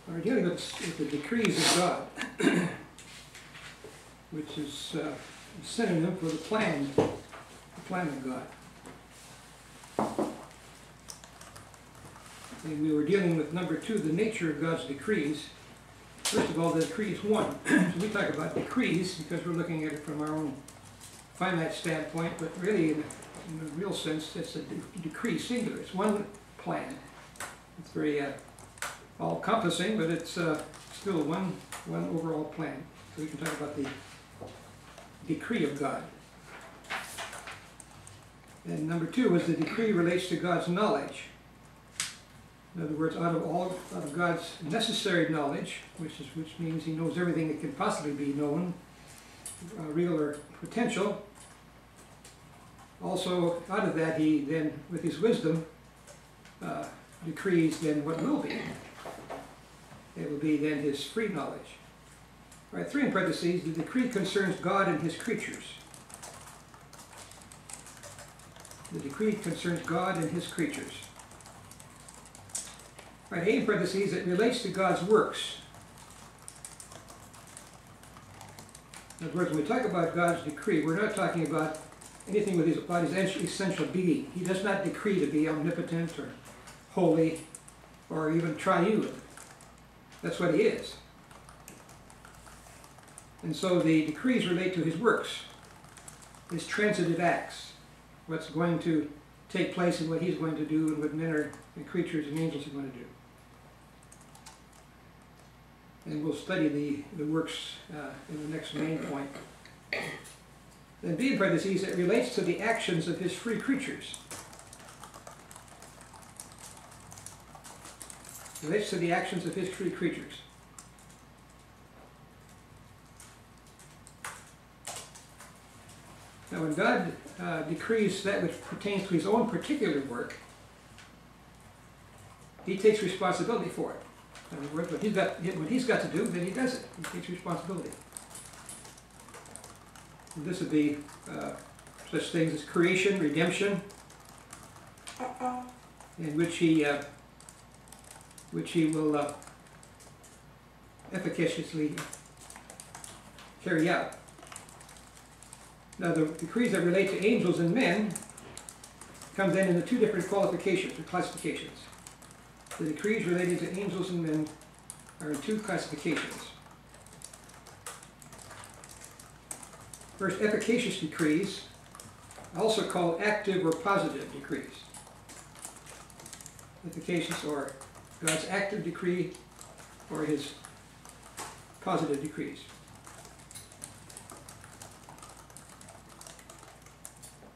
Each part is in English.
We're dealing with the decrees of God, which is a synonym for the plan of God. And we were dealing with number 2, the nature of God's decrees. First of all, the decree is one. So we talk about decrees because we're looking at it from our own finite standpoint, but really, in a real sense, it's a decree, singular. It's one plan. It's very all-encompassing, but it's still one overall plan. So we can talk about the decree of God. And number 2 is the decree relates to God's knowledge. In other words, out of God's necessary knowledge, which means He knows everything that can possibly be known, real or potential. Also, out of that, He then, with His wisdom, decrees then what will be. It will be then His free knowledge. All right, 3 in parentheses, the decree concerns God and His creatures. The decree concerns God and His creatures. All right, 8 in parentheses, it relates to God's works. In other words, when we talk about God's decree, we're not talking about anything about His essential being. He does not decree to be omnipotent or holy or even triune. That's what He is. And so the decrees relate to His works, His transitive acts, what's going to take place and what He's going to do and what men and creatures and angels are going to do. And we'll study the works in the next main point. Then B in parentheses, it relates to the actions of His free creatures. It relates to the actions of His free creatures. Now when God decrees that which pertains to His own particular work, He takes responsibility for it. In other words, what he's got to do, then He does it. He takes responsibility. And this would be such things as creation, redemption, in which He will efficaciously carry out. Now, the decrees that relate to angels and men come then into 2 different qualifications or classifications. The decrees relating to angels and men are in 2 classifications. First, efficacious decrees, also called active or positive decrees. Efficacious, or God's active decree, or His positive decrees.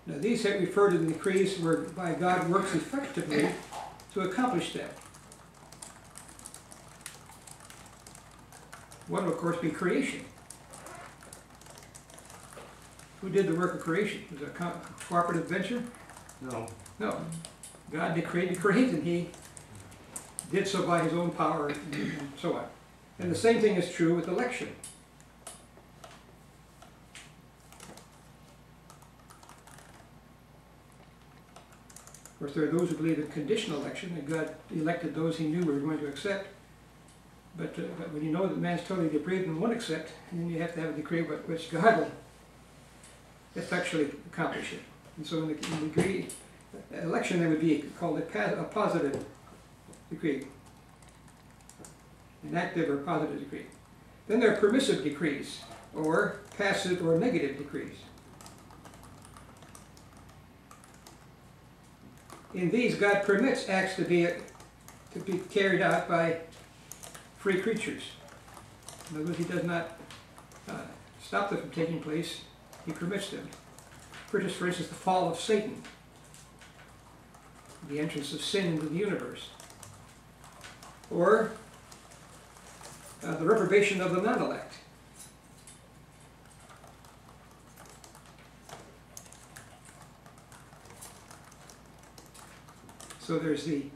Now, these that refer to the decrees whereby God works effectively to accomplish them. One will, of course, be creation. Who did the work of creation? Was it a cooperative venture? No. No. God decreed to create, and He did so by His own power and so on. And the same thing is true with election. Of course, there are those who believe in conditional election, that God elected those He knew we were going to accept. But when you know that man's totally depraved and won't accept, then you have to have a decree by which God will effectually accomplish it. And so in the decree, election, there would be called a positive decree, an active or positive decree. Then there are permissive decrees, or passive or negative decrees. In these, God permits acts to be carried out by free creatures. In other words, He does not stop them from taking place. He permits them. For instance, the fall of Satan, the entrance of sin into the universe, or the reprobation of the non-elect. So there's the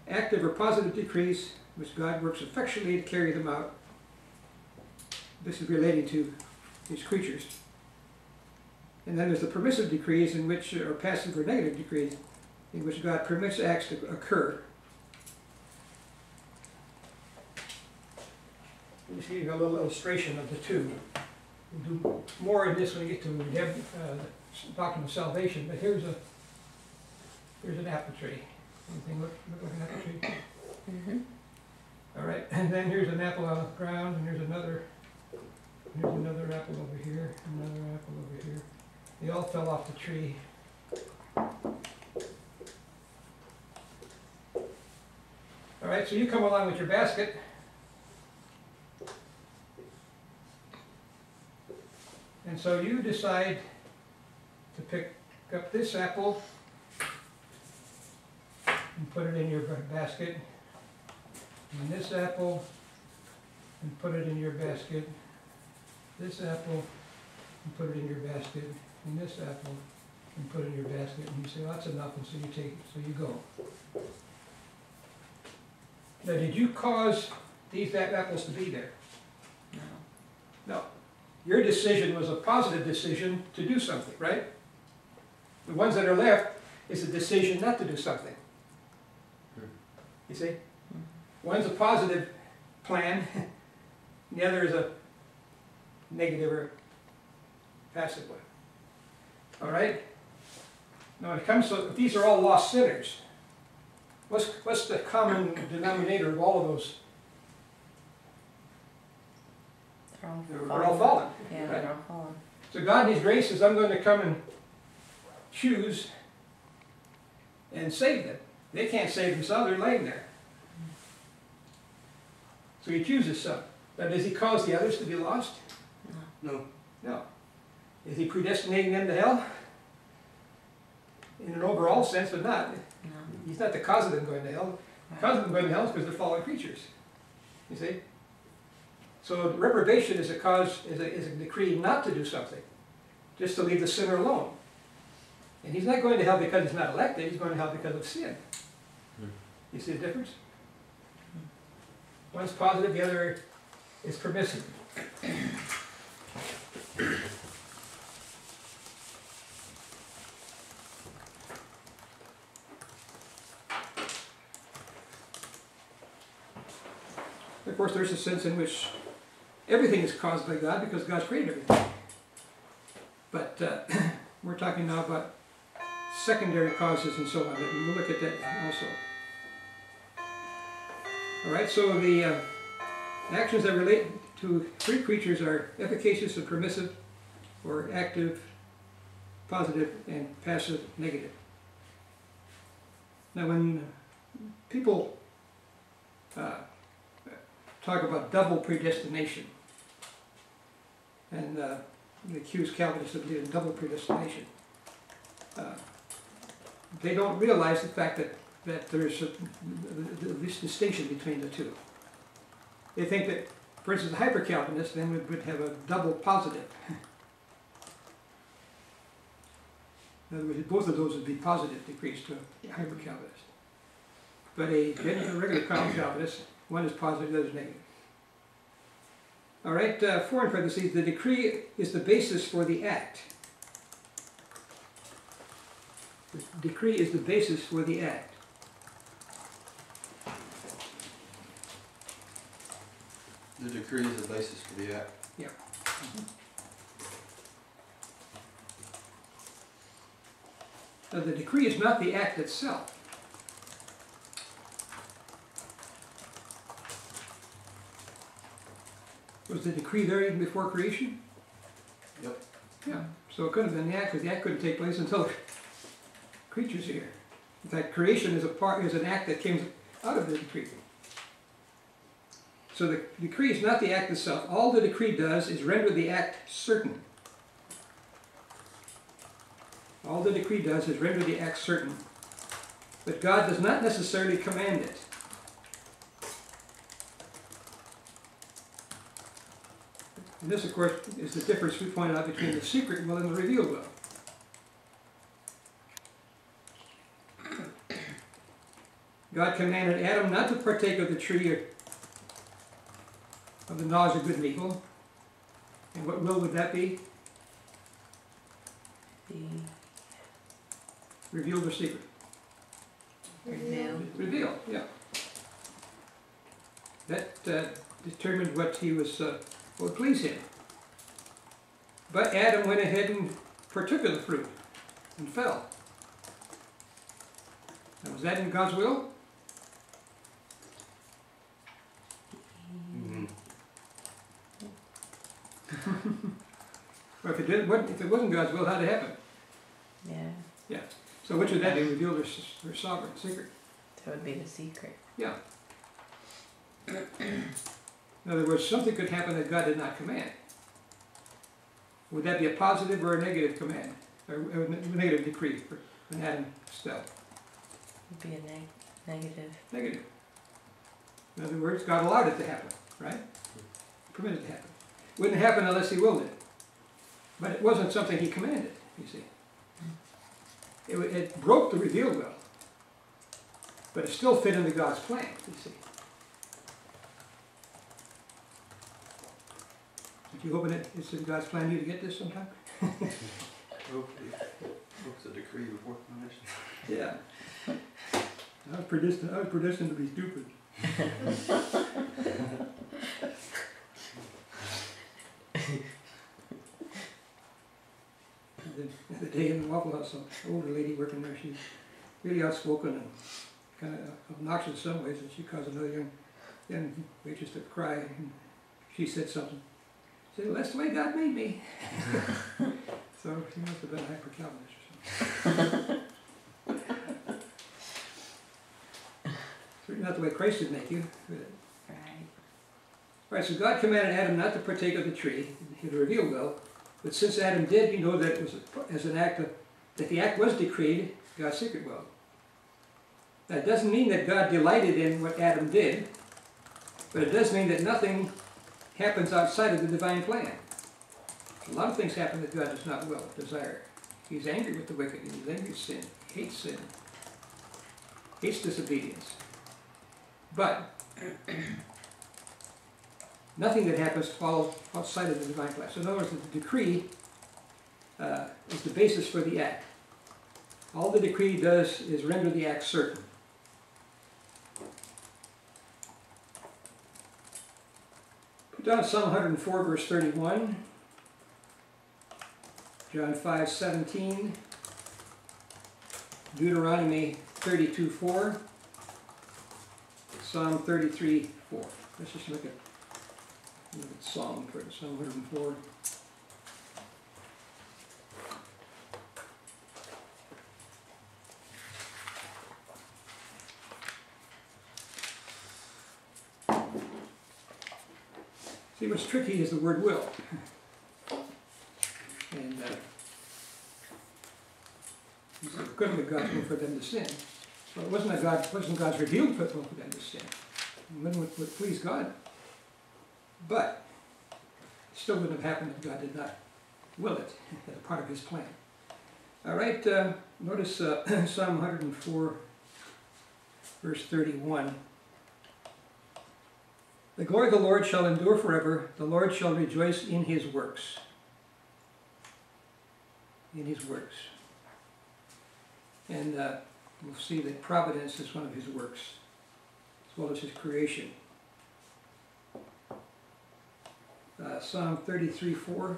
active or positive decrees, which God works effectually to carry them out. This is relating to His creatures. And then there's the permissive decrees, in which, or passive or negative decrees, in which God permits acts to occur. Just give you a little illustration of the two. We'll do more in this when we get to doctrine of salvation, but here's an apple tree. Anything look like an apple tree? Mm-hmm. All right, and then here's an apple on the ground, and here's another apple over here, another apple over here. They all fell off the tree. All right, so you come along with your basket. And so you decide to pick up this apple and put it in your basket, and this apple and put it in your basket, this apple and put it in your basket, and this apple and put it in your basket, and you say, well, that's enough, and so you take it, so you go. Now, did you cause these apples to be there? No. No. Your decision was a positive decision to do something, right? The ones that are left is a decision not to do something. You see? One's a positive plan, and the other is a negative or passive one. All right? Now, when it comes to, these are all lost sinners. What's the common denominator of all of those? They're all fallen. Yeah, right? they're all fallen. So God in His grace says, I'm going to come and choose and save them. They can't save themselves, they're laying there. So He chooses some. Now, does He cause the others to be lost? No. No. Is He predestinating them to hell? In an overall sense, but not. No. He's not the cause of them going to hell. The cause of them going to hell is because they're fallen creatures. You see? So reprobation is a cause, is a decree not to do something, just to leave the sinner alone. And he's not going to hell because he's not elected, he's going to hell because of sin. You see the difference? One's positive, the other is permissive. Of course, there's a sense in which everything is caused by God because God's created everything. But we're talking now about secondary causes and so on, and we'll look at that also. All right, so the actions that relate to free creatures are efficacious and permissive, or active, positive, and passive, negative. Now, when people talk about double predestination, and they accuse Calvinists of doing double predestination, they don't realize the fact that there's this distinction between the two. They think that, for instance, a hyper-Calvinist then would have a double positive. In other words, both of those would be positive decrees to a hyper-Calvinist. But a regular Calvinist, one is positive, the other is negative. All right, 4 in parentheses, the decree is the basis for the act. The decree is the basis for the act. The decree is the basis for the act. Yeah. Now, the decree is not the act itself. Was the decree there even before creation? Yep. Yeah. So it couldn't have been the act, because the act couldn't take place until the creature's here. In fact, creation is an act that came out of the decree. So the decree is not the act itself. All the decree does is render the act certain. All the decree does is render the act certain. But God does not necessarily command it. And this, of course, is the difference we point out between the secret will and the revealed will. God commanded Adam not to partake of the tree of the knowledge of good and evil. And what will would that be? The Revealed or secret? revealed. Revealed, yeah. That determined what would please him. But Adam went ahead and partook of the fruit and fell. Now, was that in God's will? Mm-hmm. Or if it wasn't God's will, how'd it happen? Yeah. So which would that be? Revealed their sovereign secret. That would be the secret. Yeah. In other words, something could happen that God did not command. Would that be a positive or a negative command? Or a negative decree when Adam fell? It would be a negative. Negative. In other words, God allowed it to happen, right? Permitted it to happen. Wouldn't happen unless he willed it. But it wasn't something he commanded, you see. It broke the revealed will. But it still fit into God's plan, you see. But you hoping it's in God's plan you to get this sometime? Hopefully. What's the decree before commission? Yeah. I was predestined to be stupid. The day in the Waffle House, an older lady working there, she's really outspoken and kind of obnoxious in some ways, and she caused another young waitress to cry, and she said something. She said, well, that's the way God made me. So she must have been a hyper-Calvinist or something. Certainly not the way Christ would make you. Right. All right, so God commanded Adam not to partake of the tree, the revealed will, but since Adam did, you know that it was as an act of, that the act was decreed, God's secret will. That doesn't mean that God delighted in what Adam did, but it does mean that nothing happens outside of the divine plan. A lot of things happen that God does not will, desire. He's angry with the wicked, and he's angry with sin, he hates sin, hates disobedience. But nothing that happens follows outside of the divine plan. So in other words, the decree is the basis for the act. All the decree does is render the act certain. Put down Psalm 104, verse 31, John 5:17, Deuteronomy 32:4, Psalm 33:4. Let's just look at Psalm 104. See, what's tricky is the word will. And it couldn't be God's will for them to sin. Well, it wasn't God's revealed will for them to sin. It wouldn't would please God. But it still wouldn't have happened if God did not will it as a part of his plan. All right, notice Psalm 104, verse 31. The glory of the Lord shall endure forever. The Lord shall rejoice in his works. In his works. And we'll see that providence is one of his works, as well as his creation. Psalm 33:4.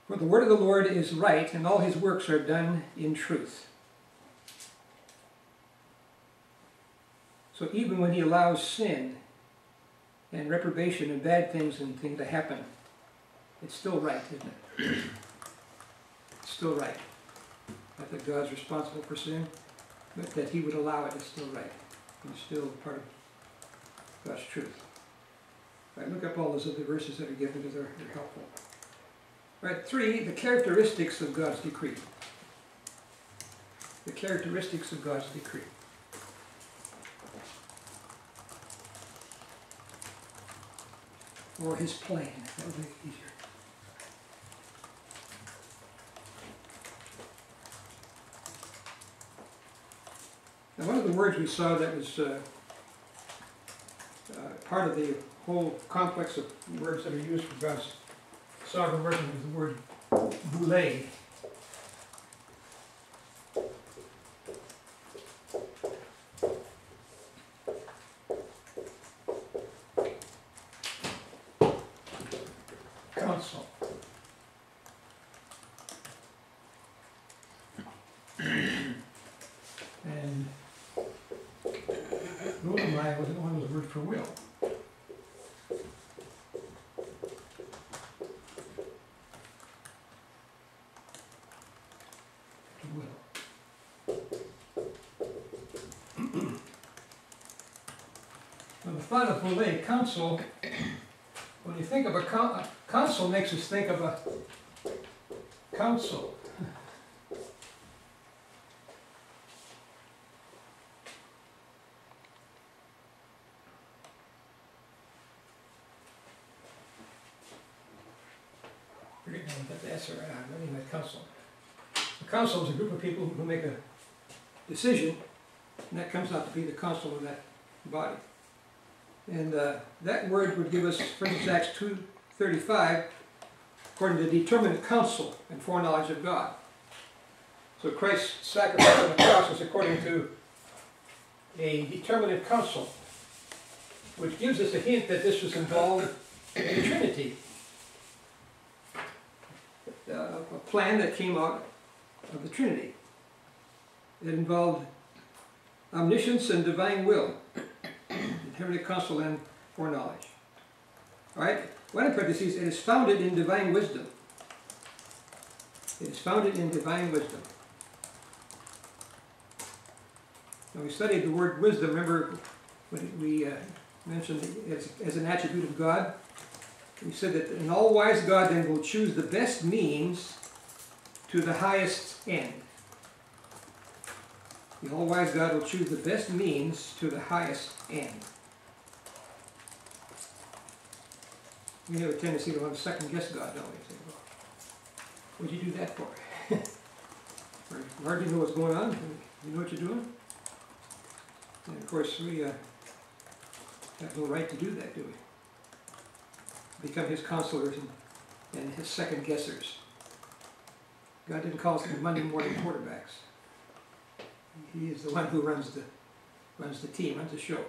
For the word of the Lord is right, and all his works are done in truth. So even when he allows sin and reprobation and bad things to happen, it's still right, isn't it? It's still right. Not that God's responsible for sin, but that he would allow it is still right. It's still part of God's truth. All right, look up all those other verses that are given because they're helpful. Right, 3, the characteristics of God's decree. The characteristics of God's decree. Or his plan, that would make it easier. Now, one of the words we saw that was part of the whole complex of words that are used for God's sovereign working is the word boule. Counsel. And Rulamai was one of the word for will. To will. Now the thought of boule, counsel, when you think of a counsel makes us think of a council. Forget now what the S or I mean that council. The council is a group of people who make a decision, and that comes out to be the council of that body. And that word would give us, for instance, Acts 2:35, according to the determinate counsel and foreknowledge of God. So Christ's sacrifice on the cross is according to a determinate counsel, which gives us a hint that this was involved in the Trinity. A plan that came out of the Trinity. It involved omniscience and divine will, determinate counsel and foreknowledge. All right, one in parentheses, it is founded in divine wisdom. It is founded in divine wisdom. Now we studied the word wisdom, remember when we mentioned it as an attribute of God? We said that an all-wise God then will choose the best means to the highest end. The all-wise God will choose the best means to the highest end. We have a tendency to want to second-guess God, don't we? Say, well, what'd you do that for? You hardly know what's going on. You know what you're doing? And of course, we have no right to do that, do we? Become his counselors and his second guessers. God didn't call us to be Monday morning quarterbacks. He is the one who runs the team, runs the show.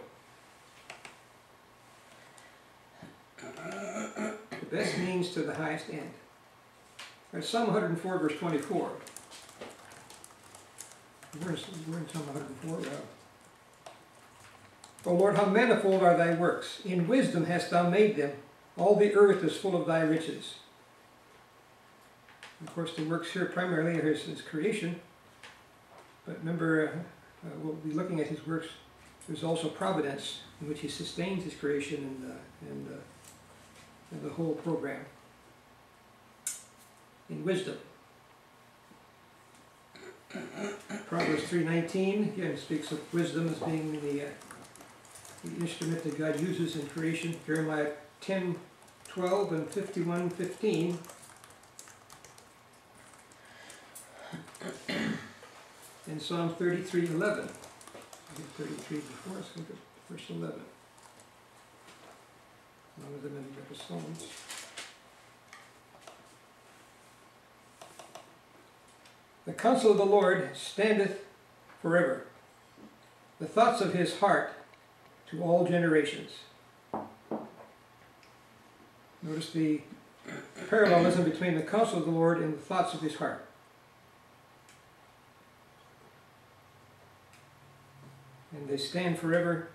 The best means to the highest end. Right, Psalm 104, verse 24. We're in Psalm 104. O Lord, how manifold are thy works! In wisdom hast thou made them. All the earth is full of thy riches. Of course, the works here primarily are his creation. But remember, we'll be looking at his works. There's also providence in which he sustains his creation and the whole program. In wisdom. Proverbs 3:19 again speaks of wisdom as being the instrument that God uses in creation. Jeremiah 10:12 and 51:15. And Psalm 33:11. 33 before us, look at verse 11. One of them in the Psalms. The counsel of the Lord standeth forever, the thoughts of his heart to all generations. Notice the parallelism between the counsel of the Lord and the thoughts of his heart. And they stand forever,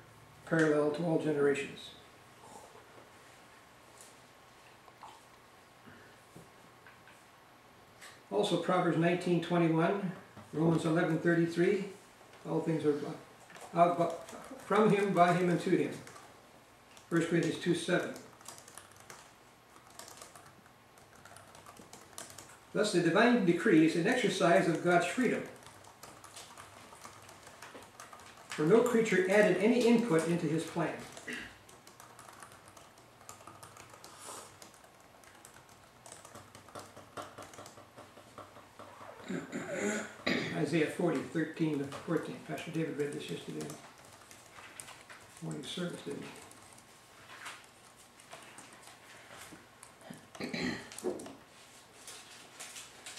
parallel to all generations. Also Proverbs 19:21, Romans 11:33, all things are from him, by him, and to him. 1 Corinthians 2:7. Thus the divine decree is an exercise of God's freedom. For no creature added any input into his plan. Isaiah 40:13 to 14. Pastor David read this yesterday in morning service, didn't he?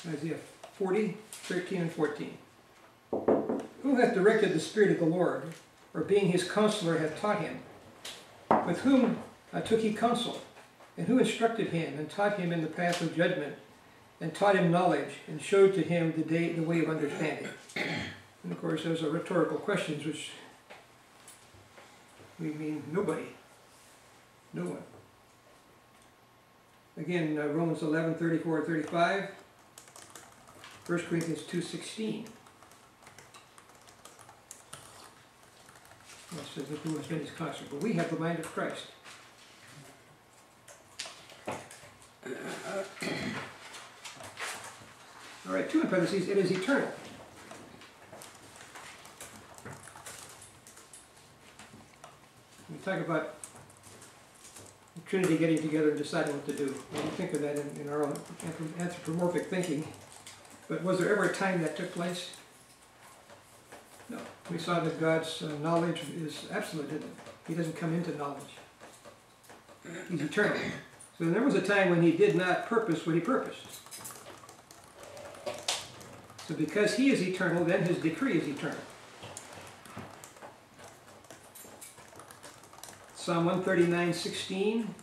Isaiah 40, 13 and 14. Who hath directed the Spirit of the Lord, or being his counselor hath taught him? With whom took he counsel? And who instructed him, and taught him in the path of judgment, and taught him knowledge, and showed to him the way of understanding? And of course, those are rhetorical questions, which we mean nobody. No one. Again, Romans 11, 34 and 35. 1 Corinthians 2:16. It says that who has been his counselor. But we have the mind of Christ. All right, 2 in parentheses, it is eternal. We talk about the Trinity getting together and deciding what to do. We don't think of that in our own anthropomorphic thinking. But was there ever a time that took place? No. We saw that God's knowledge is absolute. He doesn't come into knowledge. He's eternal. So there was a time when he did not purpose what he purposed. So because he is eternal, then his decree is eternal. Psalm 139:16,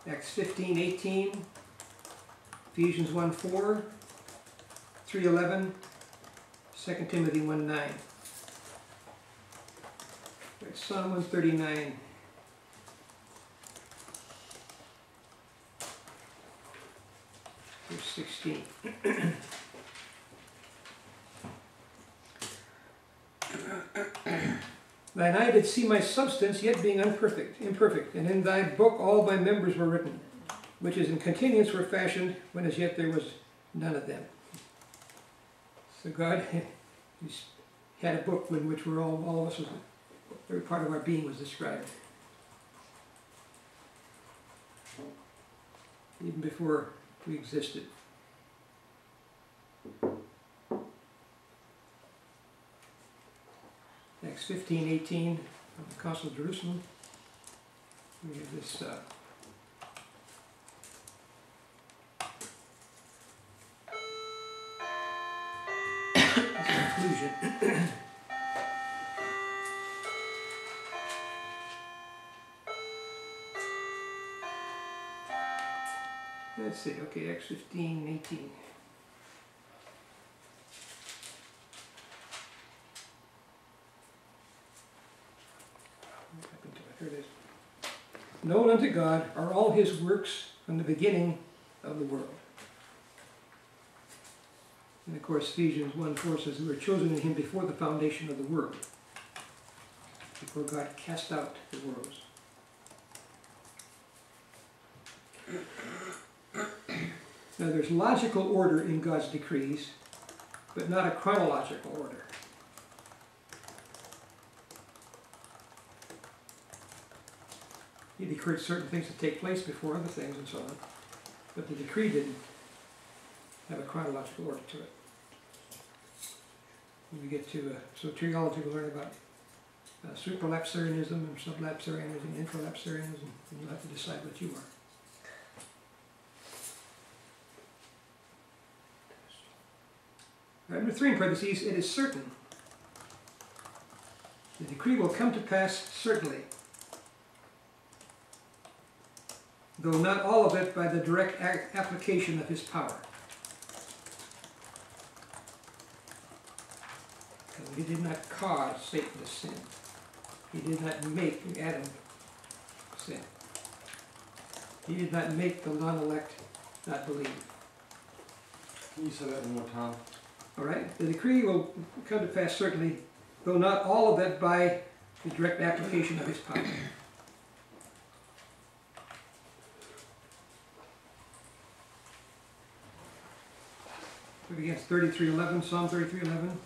Acts 15:18, Ephesians 1:4, 3:11, 2 Timothy 1:9. Right, Psalm 139. Verse 16. Thine eye did see my substance, yet being imperfect, and in thy book all my members were written, which is in continuance were fashioned, when as yet there was none of them. So God had a book in which we're all of us, every part of our being was described. Even before we existed. Acts 15:18 of the Council of Jerusalem. We have this conclusion. Let's see, okay, Acts 15:18. Here it is. Known unto God are all his works from the beginning of the world. And of course, Ephesians 1:4 says we were chosen in him before the foundation of the world, before God cast out the worlds. Now there's logical order in God's decrees, but not a chronological order. He decreed certain things to take place before other things and so on, but the decree didn't have a chronological order to it. When we get to soteriology, we'll learn about supralapsarianism and sublapsarianism and infralapsarianism, and you'll have to decide what you are. Number 3 in parentheses, it is certain. The decree will come to pass certainly, though not all of it by the direct application of his power. Because he did not cause Satan to sin. He did not make Adam sin. He did not make the non-elect not believe. Can you say that one more time? All right, the decree will come to pass certainly, though not all of it by the direct application of his power. Look against 33:11, Psalm 33:11,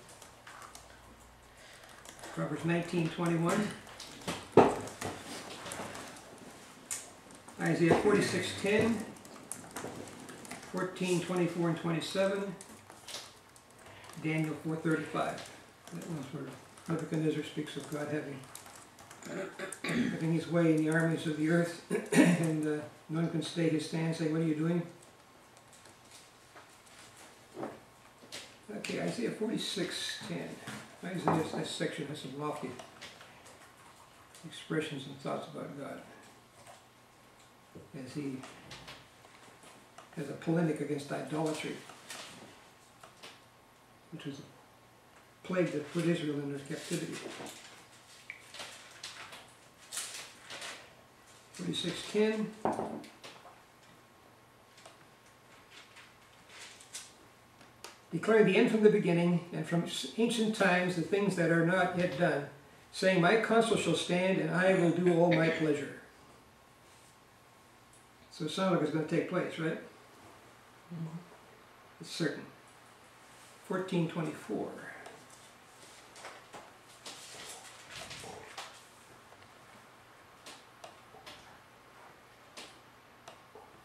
Proverbs 19:21, Isaiah 46:10, 14:24 and 27. Daniel 4:35. That one's where Nebuchadnezzar speaks of God having his way in the armies of the earth, and none can stay his stand, saying, "What are you doing?" Isaiah 46:10. Isaiah, this section has some lofty expressions and thoughts about God, as he has a polemic against idolatry, which was a plague that put Israel in their captivity. 46:10. Declaring the end from the beginning, and from ancient times the things that are not yet done, saying, my counsel shall stand, and I will do all my pleasure. So it sounds like it's going to take place, right? Mhm. It's certain. 14:24.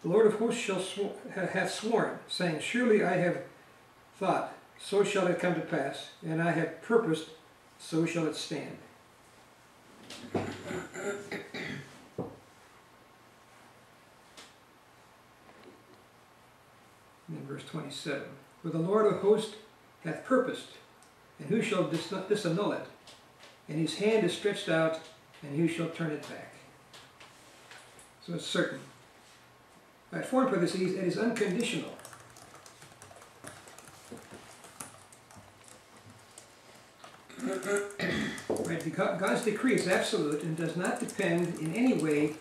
The Lord of hosts hath sworn, saying, surely I have thought, so shall it come to pass, and I have purposed, so shall it stand. And then verse 27. For the Lord of hosts hath purposed, and who shall disannul it? And his hand is stretched out, and who shall turn it back? So it's certain. By foreign parentheses, it is unconditional. Right, because God's decree is absolute and does not depend in any way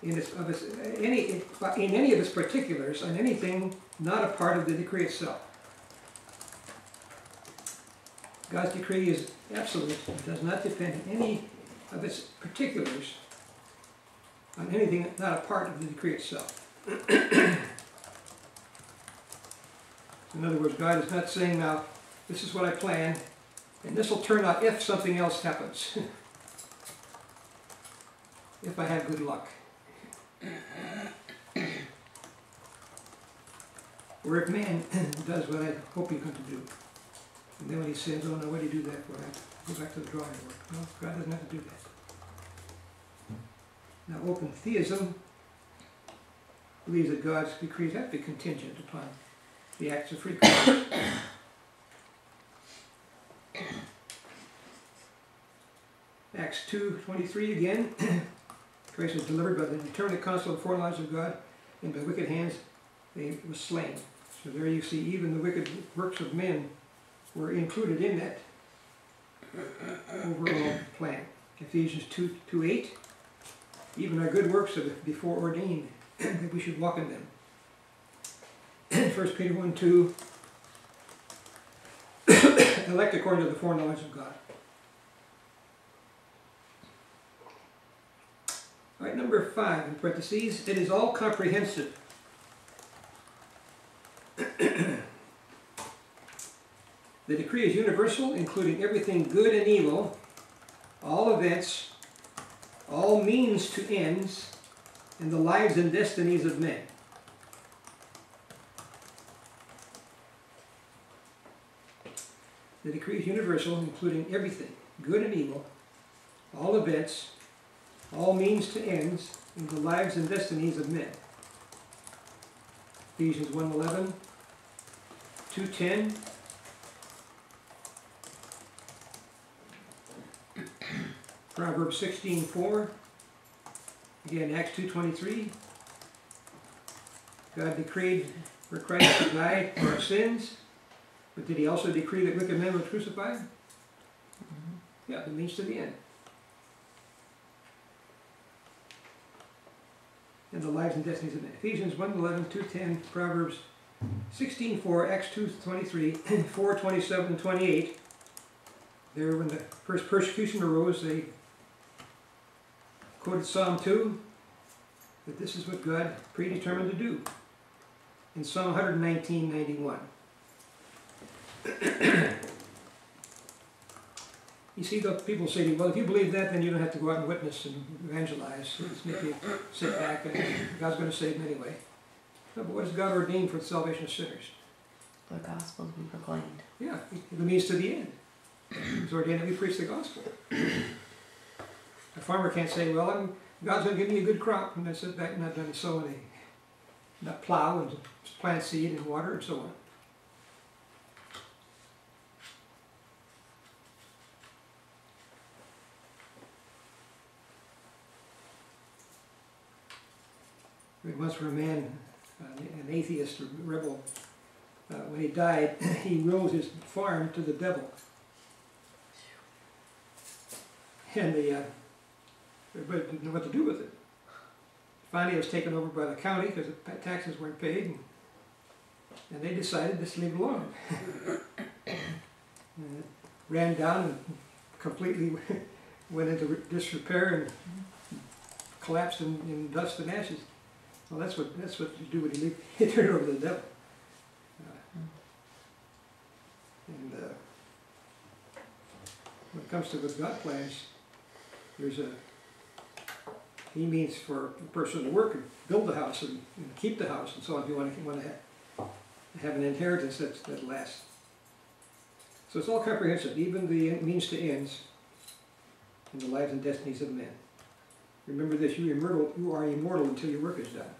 in any of its particulars on anything not a part of the decree itself. God's decree is absolute and does not depend in any of its particulars on anything not a part of the decree itself. In other words, God is not saying, now, this is what I planned, and this will turn out if something else happens. If I have good luck. Or if man does what I hope he's going to do. And then when he says, oh no, what do you do that for? I go back to the drawing board. No, God doesn't have to do that. Now, open theism believes that God's decrees have to be contingent upon the acts of free will. Acts 2:23 again. Christ was delivered by the determinate counsel of the foreknowledge of God, and by wicked hands they were slain. So there you see, even the wicked works of men were included in that overall plan. Ephesians 2:8. Even our good works are before ordained that we should walk in them. 1 Peter 1:2. Elect according to the foreknowledge of God. All right, number 5 in parentheses. It is all comprehensive. The decree is universal, including everything good and evil, all events, all means to ends, and the lives and destinies of men. The decree is universal, including everything, good and evil, all events, all means to ends, and the lives and destinies of men. Ephesians 1:11, 2:10, Proverbs 16:4, again Acts 2:23. God decreed for Christ to die for our sins, but did he also decree that wicked men were crucified? Yeah, the means to the end. And the lives and destinies of men. Ephesians 1:11, 2:10, Proverbs 16:4, Acts 2:23, 4:27 and 28. There, when the first persecution arose, they quoted Psalm 2, that this is what God predetermined to do. In Psalm 119:91. You see, though, people say, well, if you believe that, then you don't have to go out and witness and evangelize. So just make you sit back and God's going to save them anyway. No, but what has God ordained for the salvation of sinners? The gospel to be proclaimed. Yeah, the means to the end. It's ordained that we preach the gospel. A farmer can't say, well, God's going to give me a good crop, and I sit back and not done sow and not plow and plant seed and water and so on. once for a man, an atheist or rebel, when he died, he willed his farm to the devil. And everybody didn't know what to do with it. Finally, it was taken over by the county because the taxes weren't paid, and they decided just to leave it alone. And it ran down and completely went into disrepair and collapsed in dust and ashes. Well, that's what you do when you turn it over to the devil. When it comes to what God plans, He means for a person to work and build the house and keep the house and so on. If you want to have an inheritance that lasts. So it's all comprehensive, even the means to ends in the lives and destinies of men. Remember this: you are immortal until your work is done.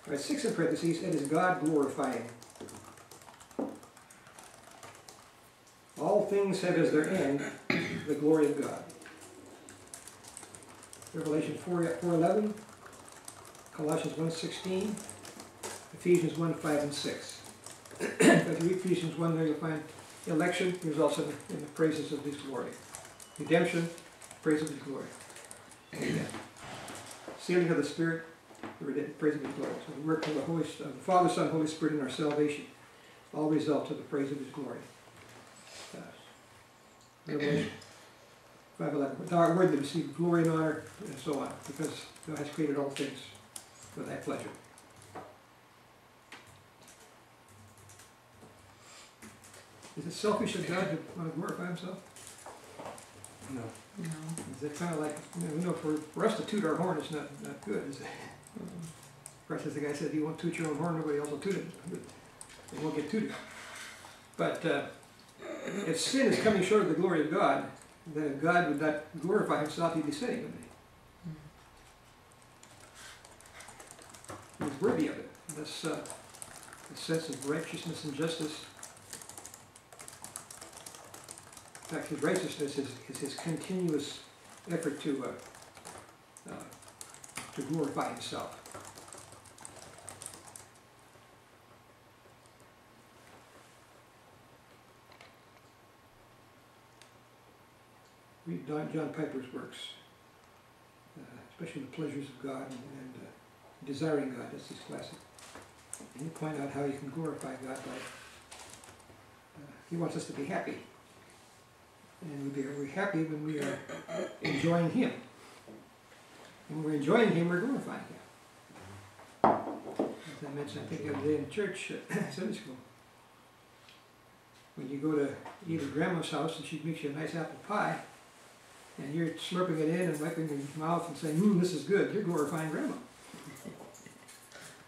All right, 6 in parentheses, it is God glorifying. All things have as their end the glory of God. Revelation 4:11, Colossians 1:16, Ephesians 1:5 and 6. If you read Ephesians 1 there, you'll find election results in the praises of His glory. Redemption, praise of His glory. Amen. Sealing of the Spirit, praise of His glory. So the work of the Father, Son, Holy Spirit in our salvation all result to the praise of His glory. Revelation 5:11. Thou art worthy to receive glory and honor, and so on, because God has created all things for thy pleasure. Is it selfish of God to want to glorify Himself? No. No. Is it kind of like, for us to toot our horn is not good, is it? Of course, as the guy said, you won't toot your own horn, nobody else will toot it. It won't get tooted. But if sin is coming short of the glory of God, then if God would not glorify Himself, He'd be sinning, wouldn't He? He's worthy of it. This sense of righteousness and justice. In fact, His righteousness is His continuous effort to glorify Himself. Read John Piper's works, especially The Pleasures of God and Desiring God. That's his classic. And he point out how you can glorify God by, He wants us to be happy. And we're happy when we are enjoying Him. And when we're enjoying Him, we're glorifying Him. As I mentioned, I think the other day in church, Sunday school, when you go to either grandma's house and she makes you a nice apple pie, and you're slurping it in and wiping your mouth and saying, this is good, you're glorifying Grandma.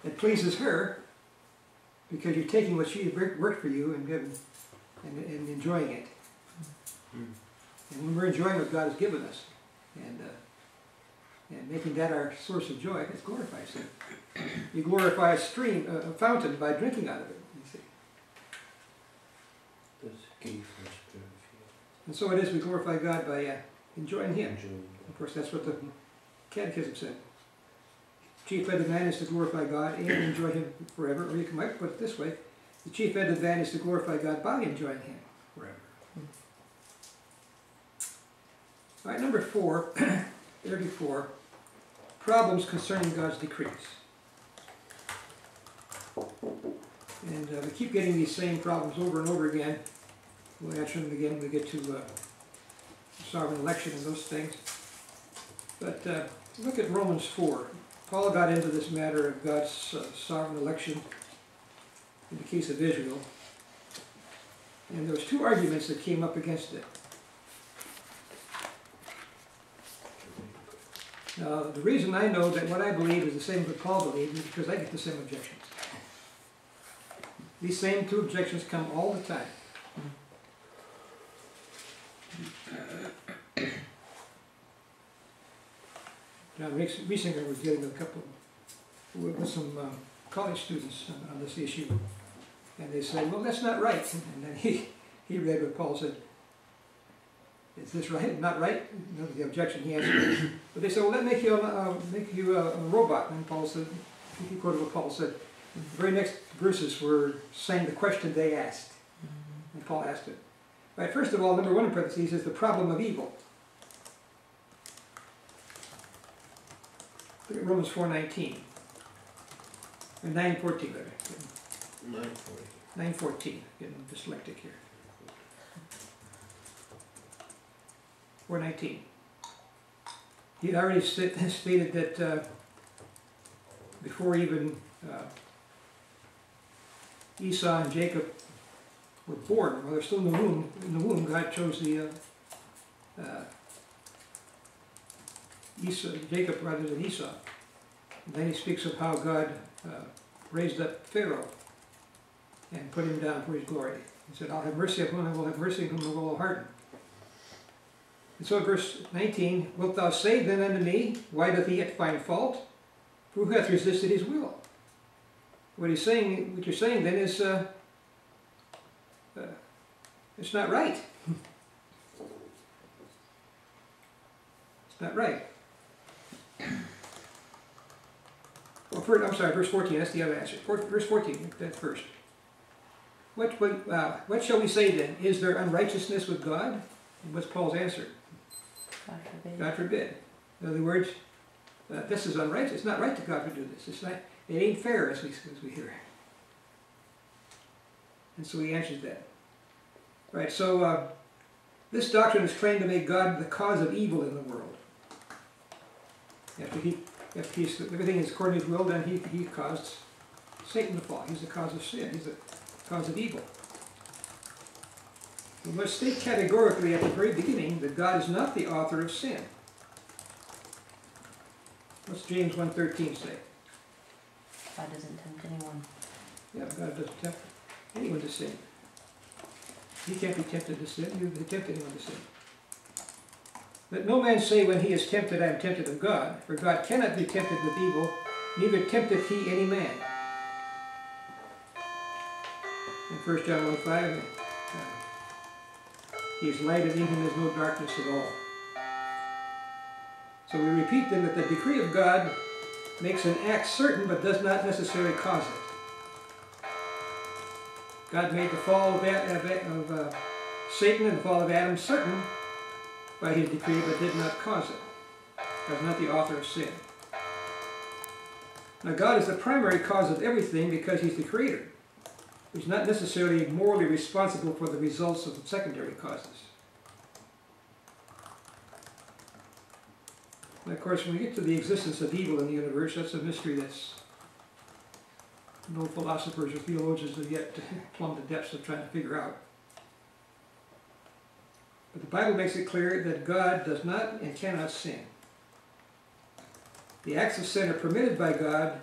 It pleases her because you're taking what she worked for you and enjoying it. And when we're enjoying what God has given us and making that our source of joy, it glorifies Him. You glorify a stream, a fountain, by drinking out of it, you see. And so it is, we glorify God by enjoying Him. Of course, that's what the Catechism said. Chief end of man is to glorify God and enjoy Him forever. Or you might put it this way: the chief end of man is to glorify God by enjoying Him forever. All right, number 4, 34, problems concerning God's decrees. And we keep getting these same problems over and over again. We'll answer them again when we get to sovereign election and those things. But look at Romans 4. Paul got into this matter of God's sovereign election in the case of Israel. And there was 2 arguments that came up against it. Now, the reason I know that what I believe is the same as what Paul believed is because I get the same objections. These same 2 objections come all the time. John Riesinger was dealing with some college students on this issue, and they said, well, that's not right. And then he read what Paul said. Is this right? Not right? You know, the objection he answered. But they said, well, let make you a robot. And Paul said, he quoted what Paul said. The very next verses were saying the question they asked. And Paul asked it. Right, first of all, number one in parentheses is the problem of evil. Look at Romans 4:19. Or 9:14, rather. 9:14. Getting dyslexic here. 4:19. He had already stated that before even Esau and Jacob were born, while they're still in the womb, God chose the Jacob rather than Esau. And then he speaks of how God raised up Pharaoh and put him down for his glory. He said, I'll have mercy upon whom I will have mercy, and whom I will harden. And so in verse 19, wilt thou say then unto me, why doth he yet find fault? For who hath resisted his will? What you're saying then is, it's not right. It's not right. Well, I'm sorry, verse 14, that's the other answer. Verse 14, that's first. What shall we say then? Is there unrighteousness with God? And what's Paul's answer? God forbid. God forbid. In other words, this is unrighteous. It's not right to God to do this. It's not, it ain't fair, as we hear. And so he answers that. Right, so this doctrine is claimed to make God the cause of evil in the world. If everything is according to his will, then he caused Satan to fall. He's the cause of sin. He's the cause of evil. We must state categorically at the very beginning that God is not the author of sin. What's James 1:13 say? God doesn't tempt anyone. Yeah, God doesn't tempt anyone to sin. He can't be tempted to sin. You can tempt anyone to sin. Let no man say when he is tempted, I am tempted of God. For God cannot be tempted with evil, neither tempteth he any man. In 1 John 1:5, he is light, and in him is no darkness at all. So we repeat then that the decree of God makes an act certain, but does not necessarily cause it. God made the fall of Satan and the fall of Adam certain by his decree, but did not cause it. God is not the author of sin. Now God is the primary cause of everything because he's the creator. He's not necessarily morally responsible for the results of the secondary causes. And of course, when we get to the existence of evil in the universe, that's a mystery that's no philosophers or theologians have yet plumbed the depths of trying to figure out. But the Bible makes it clear that God does not and cannot sin. The acts of sin are permitted by God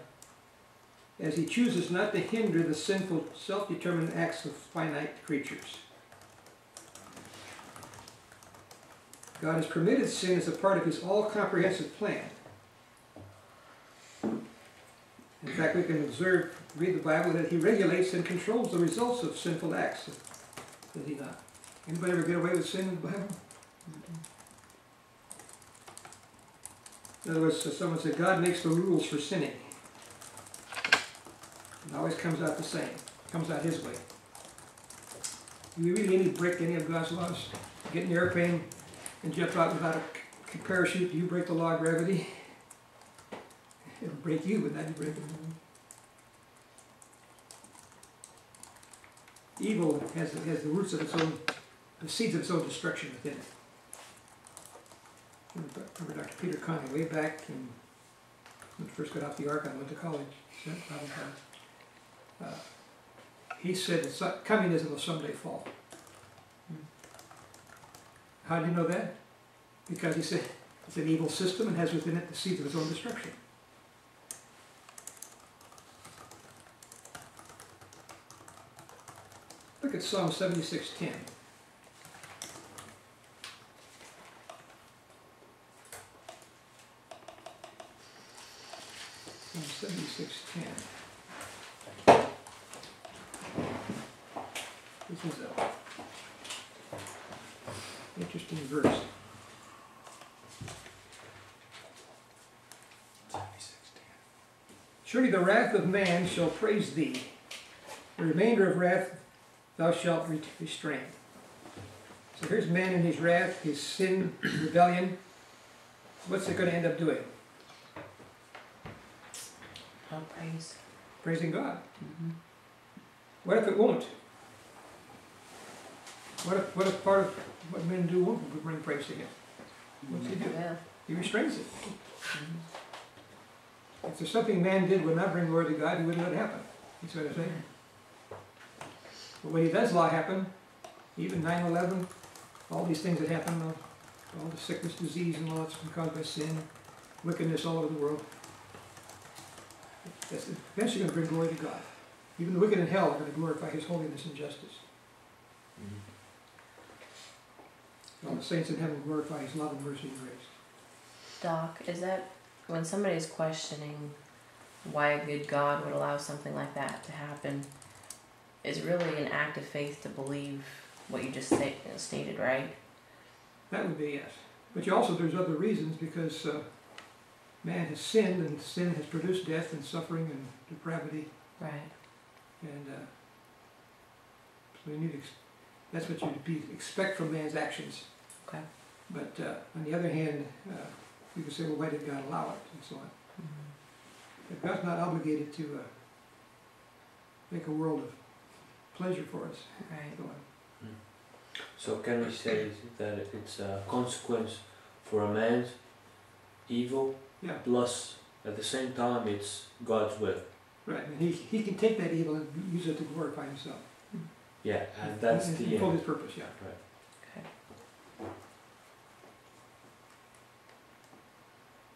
as he chooses not to hinder the sinful, self-determined acts of finite creatures. God has permitted sin as a part of his all-comprehensive plan. In fact, we can read the Bible, that he regulates and controls the results of sinful acts. Does he not? Anybody ever get away with sin in the Bible? In other words, someone said, God makes the rules for sinning. It always comes out the same. Comes out his way. Do you really break any of God's laws? Get in the airplane and jump out without a parachute, do you break the law of gravity? It'll break you, but not you break it. Evil has the roots of its own, the seeds of its own destruction within it. Remember Dr. Peter Conley, way back when I first got off the ark, I went to college. He said that communism will someday fall. How do you know that? Because he said it's an evil system and has within it the seeds of its own destruction. Look at Psalm 76:10. Psalm 76:10. This is Interesting verse. Surely the wrath of man shall praise thee. The remainder of wrath thou shalt restrain. So here's man in his wrath, his sin, rebellion. What's it going to end up doing? Oh, praise. Praising God. Mm-hmm. What if it won't? What if part of what men do won't bring praise to him? What's he do? Yeah. He restrains it. Mm-hmm. If there's something man did would not bring glory to God, he wouldn't let it happen. That's what I'm saying. But when he does allow happen, even 9/11, all these things that happen, all the sickness, disease, and all that's been caused by sin, wickedness all over the world, that's eventually going to bring glory to God. Even the wicked in hell are going to glorify his holiness and justice. All the saints in heaven glorify his love and mercy and grace. Doc, is that when somebody's questioning why a good God would allow something like that to happen, is really an act of faith to believe what you just stated, right? That would be yes. But you also, there's other reasons, because man has sinned, and sin has produced death and suffering and depravity. Right. And so you need that's what you expect from man's actions. Okay. But on the other hand, you can say, well, why did God allow it, and so on. Mm-hmm. But God's not obligated to make a world of pleasure for us. Right. So on. So can we say that it's a consequence for a man's evil, Yeah, plus at the same time it's God's will? right. And he can take that evil and use it to glorify himself. Yeah, and that's and the fulfill end. his purpose, yeah. Right. Okay.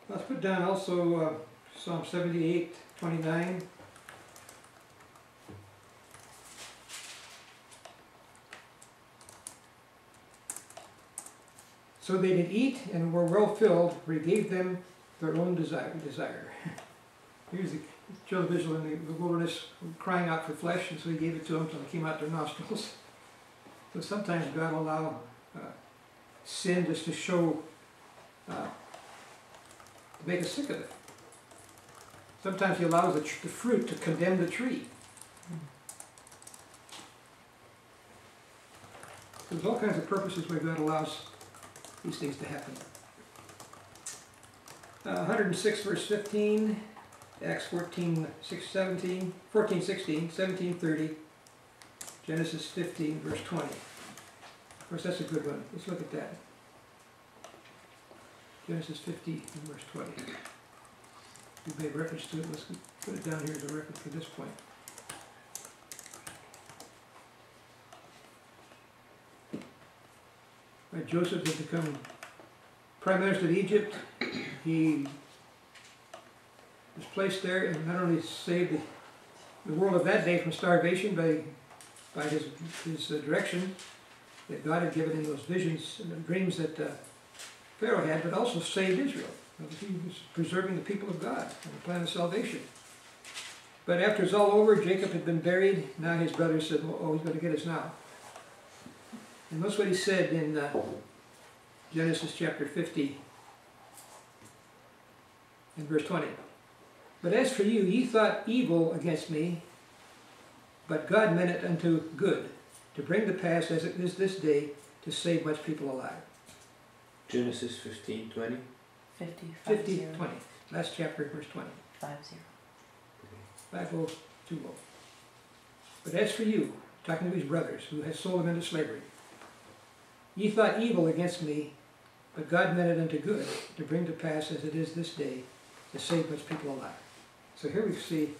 Let's put down also Psalm 78:29. So they did eat and were well filled, for he gave them their own desire. Here's the children of Israel in the wilderness crying out for flesh, and so he gave it to them until it came out their nostrils. So sometimes God will allow sin just to show, to make us sick of it. Sometimes he allows the fruit to condemn the tree. There's all kinds of purposes why God allows these things to happen. 106 verse 15, Acts 14, 17, 14, 16, 17, 30, Genesis 15 verse 20. Of course, that's a good one. Let's look at that. Genesis 50 and verse 20. We made reference to it. Let's put it down here as a reference for this point. Right, Joseph had become prime minister of Egypt. He was placed there and not only saved the world of that day from starvation by his direction that God had given in those visions and the dreams that Pharaoh had, but also saved Israel. He was preserving the people of God and the plan of salvation. But after it's all over, Jacob had been buried. Now his brothers said, oh, he's going to get us now. And that's what he said in Genesis chapter 50 and verse 20. But as for you, ye thought evil against me, but God meant it unto good, to bring to pass as it is this day, to save much people alive. Genesis 15:20. 50, 20. Last chapter, verse 20. 50. 5020. But as for you, talking to his brothers, who had sold him into slavery, ye thought evil against me, but God meant it unto good, to bring to pass as it is this day, to save much people alive. So here we see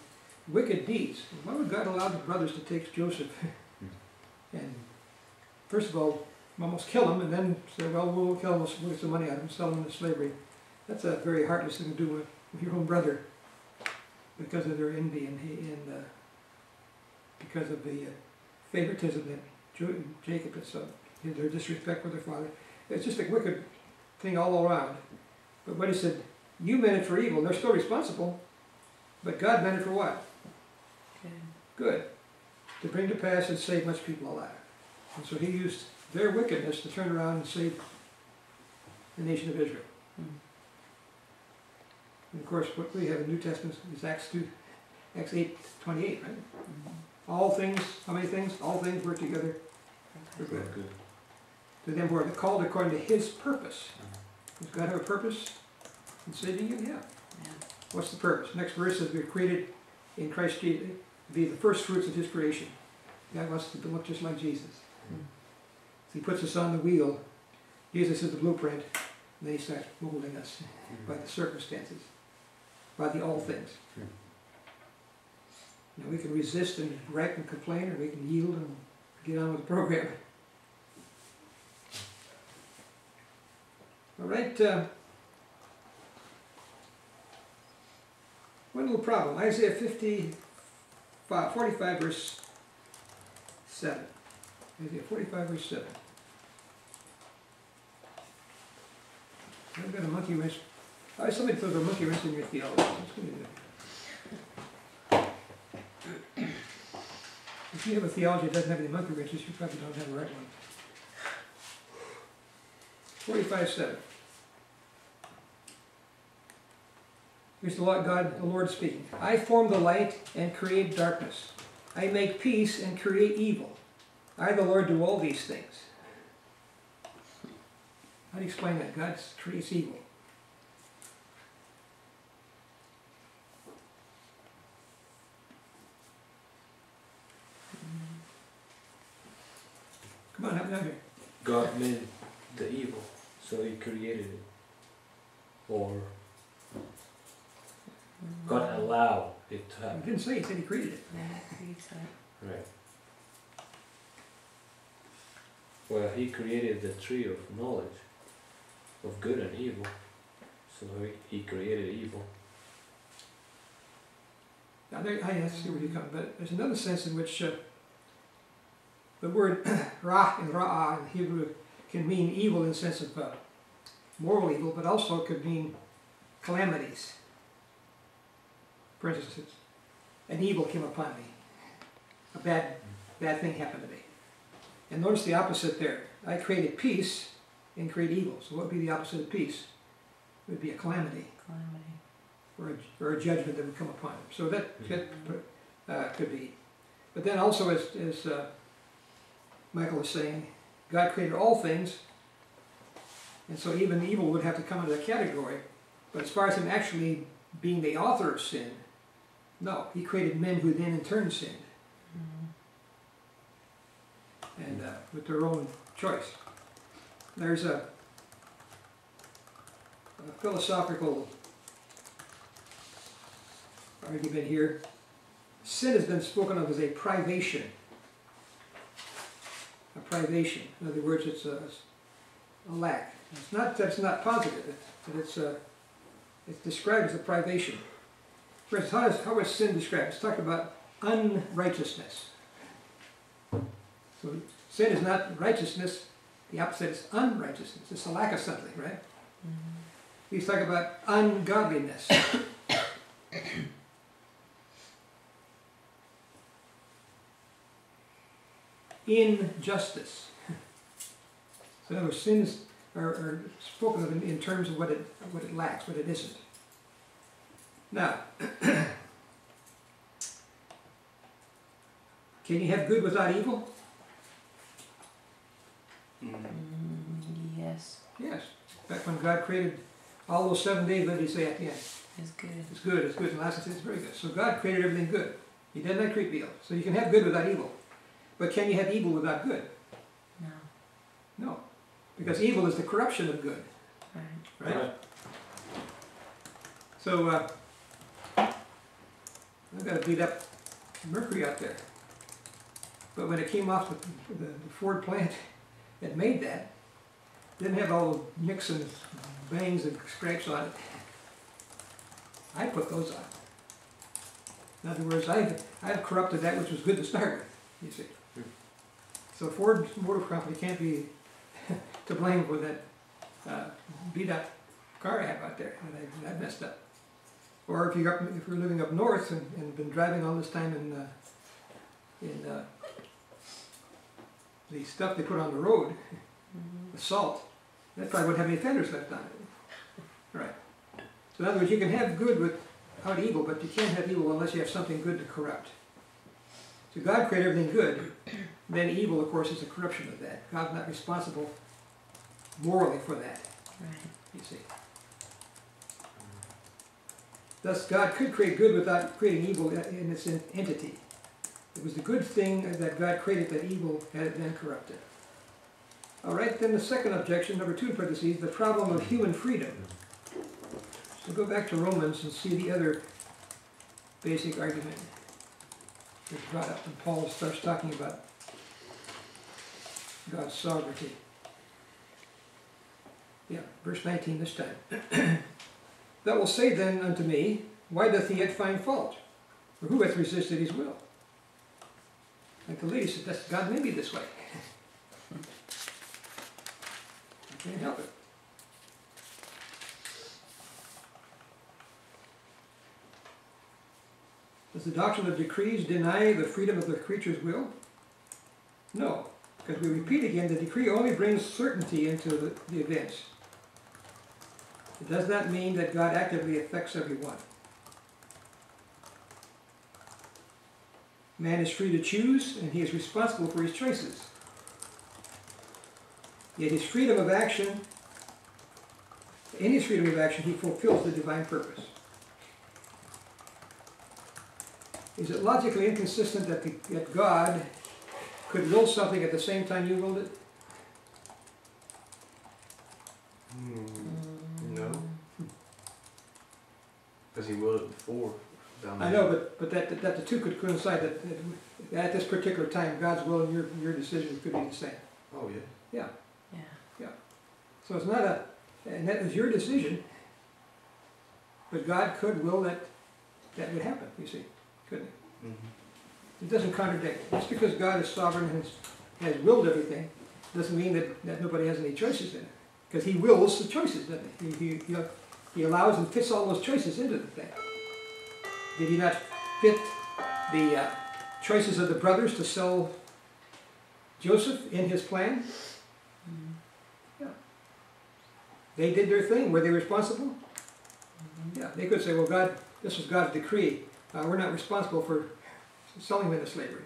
wicked deeds. Why would God allow the brothers to take Joseph and, first of all, almost kill him, and then say, well, we'll kill him, we'll get some money out of him, sell him into slavery? That's a very heartless thing to do with your own brother, because of their envy and because of the favoritism that Jacob had shown, their disrespect for their father. It's just a wicked thing all around. But what he said, you meant it for evil, and they're still responsible, but God meant it for what? Good. Good. To bring to pass and save much people alive. And so he used their wickedness to turn around and save the nation of Israel. Mm. And of course, what we have in the New Testament is Acts 8:28, right? Mhm. All things, how many things? All things work together for Okay. good. Good. To them who are called according to his purpose. Does God have a purpose in saving you? Yeah. Yeah. What's the purpose? Next verse says we're created in Christ Jesus to be the first fruits of his creation. God wants to look just like Jesus. Mm. So he puts us on the wheel. Jesus is the blueprint. And then he starts molding us by the circumstances, by the all things. Mm. Now we can resist and gripe and complain, or we can yield and get on with the program. All right. One little problem. Isaiah 45, verse 7. Isaiah 45, verse 7. I've got a monkey wrench. Somebody throws a monkey wrench in your theology. What's going to do? If you have a theology that doesn't have any monkey wrenches, you probably don't have the right one. 45:7. Here's the Lord God, the Lord speaking. I form the light and create darkness. I make peace and create evil. I, the Lord, do all these things. How do you explain that? God creates evil. Come on, help me out here. God made the evil, so he created it. Or God allowed it to He happen. didn't say, he said he created it. Yeah, it creates that. Right. Well, he created the tree of knowledge of good and evil. So he created evil. Now, I see where you come, but there's another sense in which the word ra and ra'ah in Hebrew can mean evil in the sense of moral evil, but also could mean calamities. For instance, an evil came upon me. A bad thing happened to me. And notice the opposite there. I created peace and create evil. So what would be the opposite of peace? It would be a calamity. Calamity. Or a judgment that would come upon him. So that could be. But then also, as Michael was saying, God created all things, and so even evil would have to come into that category. But as far as him actually being the author of sin, no. He created men who then in turn sinned. Mm-hmm. And with their own choice. There's a philosophical argument here. Sin has been spoken of as a privation. A privation. In other words, it's a lack. That's not positive, but it's described as a privation. For instance, how is sin described? It's talked about unrighteousness. So sin is not righteousness, the opposite is unrighteousness. It's a lack of something, right? Mm-hmm. He's talking about ungodliness. Injustice. So in other words, sins are spoken of in terms of what it lacks, what it isn't. Now, can you have good without evil? Yes, Yes. In fact, when God created all those 7 days, what did he say at the end? it's good. It's good, it's good. And last it says it's very good. So God created everything good. He did not create evil. So you can have good without evil. But can you have evil without good? No. No. Because evil is the corruption of good. Right. Right? So, I've got to beat up mercury out there. But when it came off the Ford plant that made that, didn't have all the nicks and bangs and scrapes on it. I put those on. In other words, I've corrupted that which was good to start with, you see. So Ford Motor Company can't be to blame for that beat up car I have out there that I messed up. Or if you're living up north and been driving all this time in the stuff they put on the road, Mhm. the salt, that probably wouldn't have any fenders left on it. Right. So in other words, you can have good without evil, but you can't have evil unless you have something good to corrupt. So God created everything good, then evil, of course, is a corruption of that. God's not responsible morally for that, Right. you see. Thus, God could create good without creating evil in its entity. It was the good thing that God created that evil had then corrupted. All right, then the second objection, number 2 in parentheses, the problem of human freedom. So go back to Romans and see the other basic argument that's brought up when Paul starts talking about God's sovereignty. Yeah, verse 19 this time. That will say then unto me, why doth he yet find fault? Or who hath resisted his will? Like the lady said, that's, God made me this way. I can't help it. Does the doctrine of decrees deny the freedom of the creature's will? No, because we repeat again, the decree only brings certainty into the events. It does not mean that God actively affects everyone. Man is free to choose, and he is responsible for his choices. Yet his freedom of action, in his freedom of action, he fulfills the divine purpose. Is it logically inconsistent that God could will something at the same time you willed it? No. Because he willed it before. I know, but that the two could coincide, that at this particular time, God's will and your decision could be the same. Oh, yeah. Yeah. Yeah. So it's not and that was your decision, but God could will that would happen, you see, couldn't it? Mm-hmm. It doesn't contradict. Just because God is sovereign and has willed everything, doesn't mean that nobody has any choices in it. Because he wills the choices, doesn't he? He allows and fits all those choices into the thing. Did he not fit the choices of the brothers to sell Joseph in his plan? Mhm. Yeah. They did their thing. Were they responsible? Mhm. Yeah. They could say, well, God, this was God's decree. We're not responsible for selling him into slavery.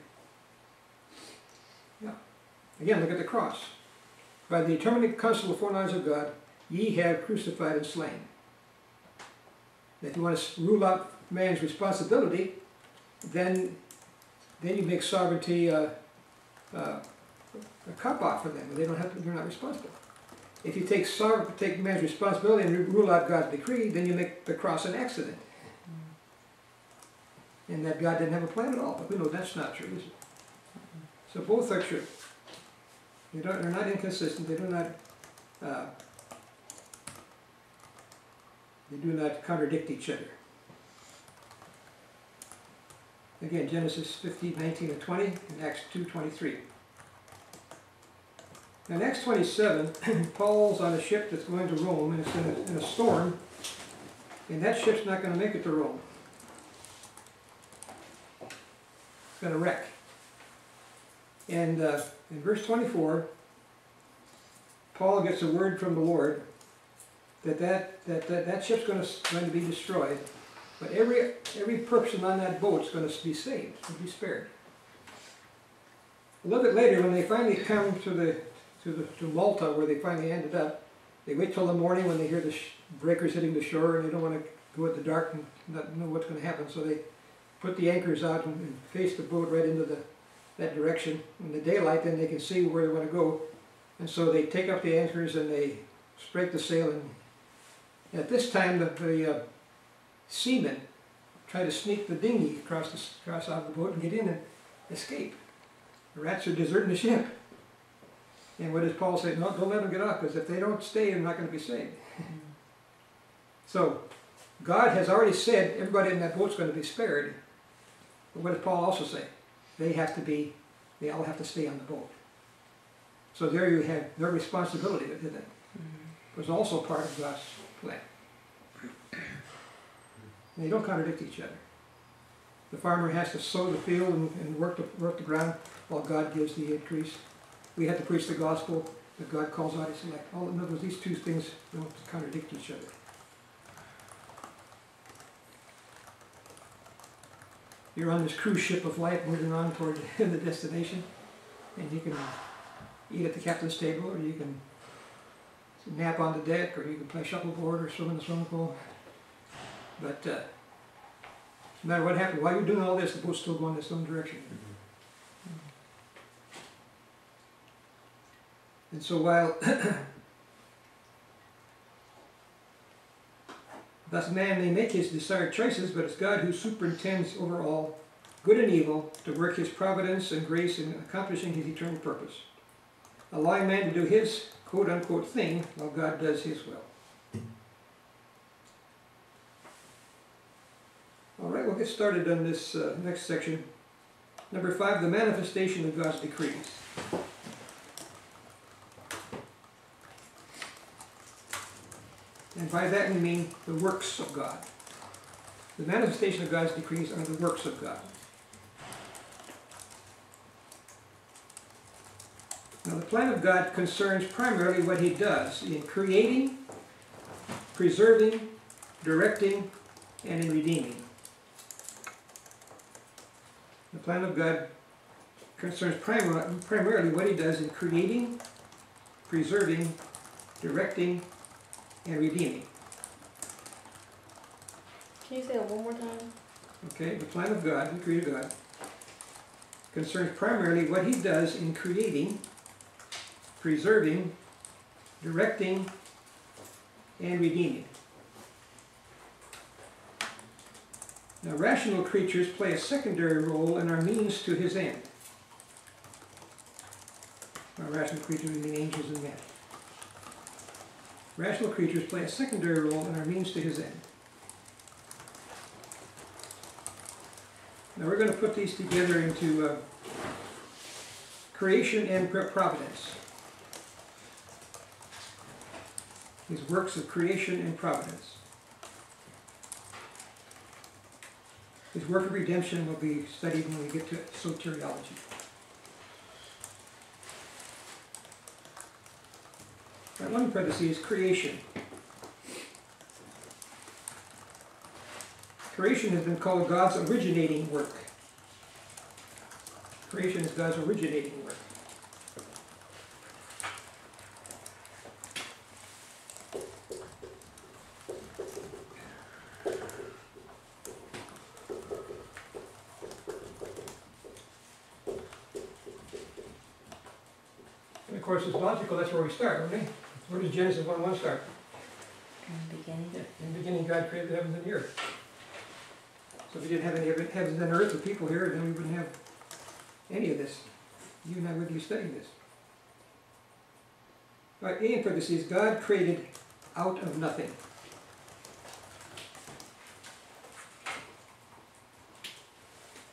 Yeah. Again, look at the cross. By the determinate counsel of foreknowledge of God, ye have crucified and slain. If you want to rule out man's responsibility, then you make sovereignty a cop-out for them. They don't have to. They're not responsible. If you take man's responsibility and rule out God's decree, then you make the cross an accident, and that God didn't have a plan at all. But we know that's not true, is it? So both are true. They're not inconsistent. They do not contradict each other. Again, Genesis 15, 19 and 20, and Acts 2:23. In Acts 27, Paul's on a ship that's going to Rome, and it's in a storm, and that ship's not going to make it to Rome. It's going to wreck. And in verse 24, Paul gets a word from the Lord that ship's going to be destroyed, but every person on that boat's going to be saved, to be spared. A little bit later, when they finally come to Malta, where they finally ended up, they wait till the morning when they hear the breakers hitting the shore, and they don't want to go at the dark and not know what's going to happen, so they put the anchors out and face the boat right into that direction. In the daylight, then they can see where they want to go, and so they take up the anchors and they strike the sail. And at this time, the seamen try to sneak the dinghy across out of the boat and get in and escape. The rats are deserting the ship. And what does Paul say? No, don't let them get off, because if they don't stay, they're not going to be saved. So God has already said everybody in that boat's going to be spared. But what does Paul also say? They all have to stay on the boat. So there you have their responsibility, isn't it? It was also part of God's plan. And they don't contradict each other. The farmer has to sow the field and work the ground while God gives the increase. we have to preach the gospel that God calls out his elect. In other words, these two things don't contradict each other. You're on this cruise ship of life moving on toward the destination, and you can eat at the captain's table, or you can nap on the deck, or you can play shuffleboard or swim in the swimming pool. But no matter what happens, while you're doing all this, the boat's still going its own direction. And so while thus man may make his desired choices, but it's God who superintends over all, good and evil, to work his providence and grace in accomplishing his eternal purpose, allowing man to do his quote-unquote thing while God does his will. All right, we'll get started on this next section. Number 5, the manifestation of God's decrees. And by that we mean the works of God. The manifestation of God's decrees are the works of God. Now, the plan of God concerns primarily what he does in creating, preserving, directing, and in redeeming. The plan of God concerns primarily what he does in creating, preserving, directing, and redeeming. Can you say it one more time? Okay, the plan of God, the creator God, concerns primarily what he does in creating, preserving, directing, and redeeming. Now, rational creatures play a secondary role and are means to his end. By rational creatures, we mean angels and men. Rational creatures play a secondary role and are means to his end. Now we're going to put these together into creation and providence. These works of creation and providence. His work of redemption will be studied when we get to soteriology. Now, one parenthesis is creation. Creation has been called God's originating work. Creation is God's originating work. And of course, it's logical, that's where we start, don't we? Where does Genesis 1:1 start? In the beginning. In the beginning, God created the heavens and the earth. So if we didn't have any heavens and earth with people here, then we wouldn't have any of this. You and I would be studying this. All right, A in parentheses, God created out of nothing.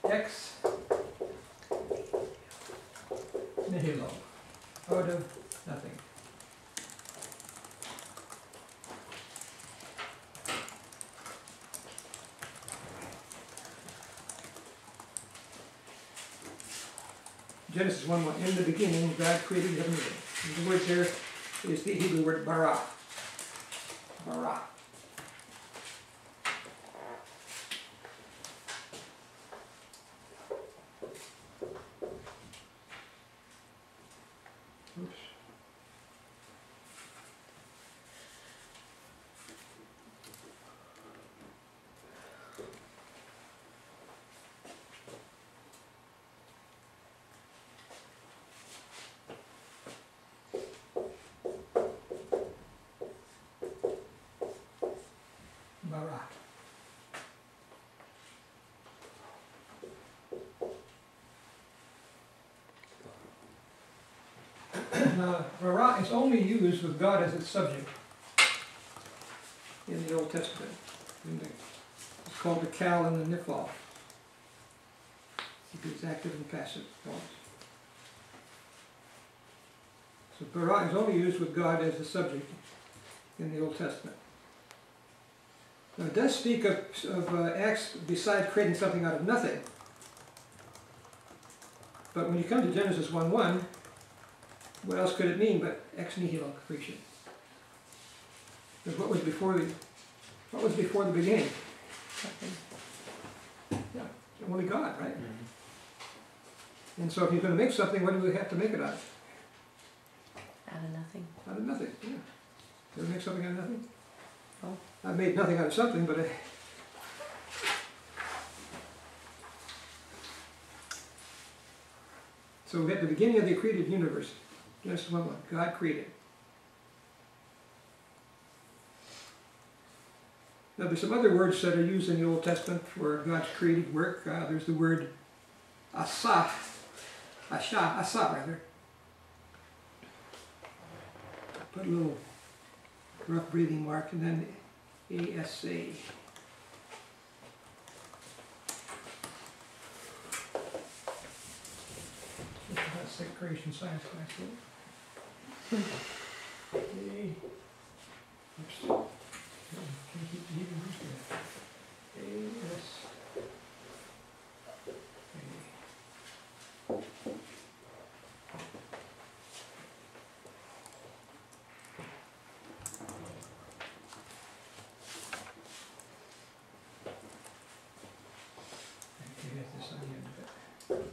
Ex nihilo. Out of nothing. Genesis 1:1, in the beginning, God created heaven and earth. The word there is the Hebrew word bara. Bara. Oops. Bara. Bara is only used with God as its subject in the Old Testament. It's called the kal and the nifal. It's active and passive forms. So bara is only used with God as the subject in the Old Testament. Now it does speak of acts besides creating something out of nothing. But when you come to Genesis 1:1, what else could it mean but ex nihilo creation? Because what was before the beginning? Nothing. Yeah, only God, right? Mhm. And so if you're going to make something, what do we have to make it out of? Out of nothing. Out of nothing, yeah. You ever make something out of nothing? Oh. I've made nothing out of something, but So at the beginning of the created universe, Genesis 1:1, God created. Now there's some other words that are used in the Old Testament for God's creative work. There's the word asah, asah rather. Put a little rough breathing mark and then ASA. That's creation science class. Okay. Oops. Can keep the even this on the end of it.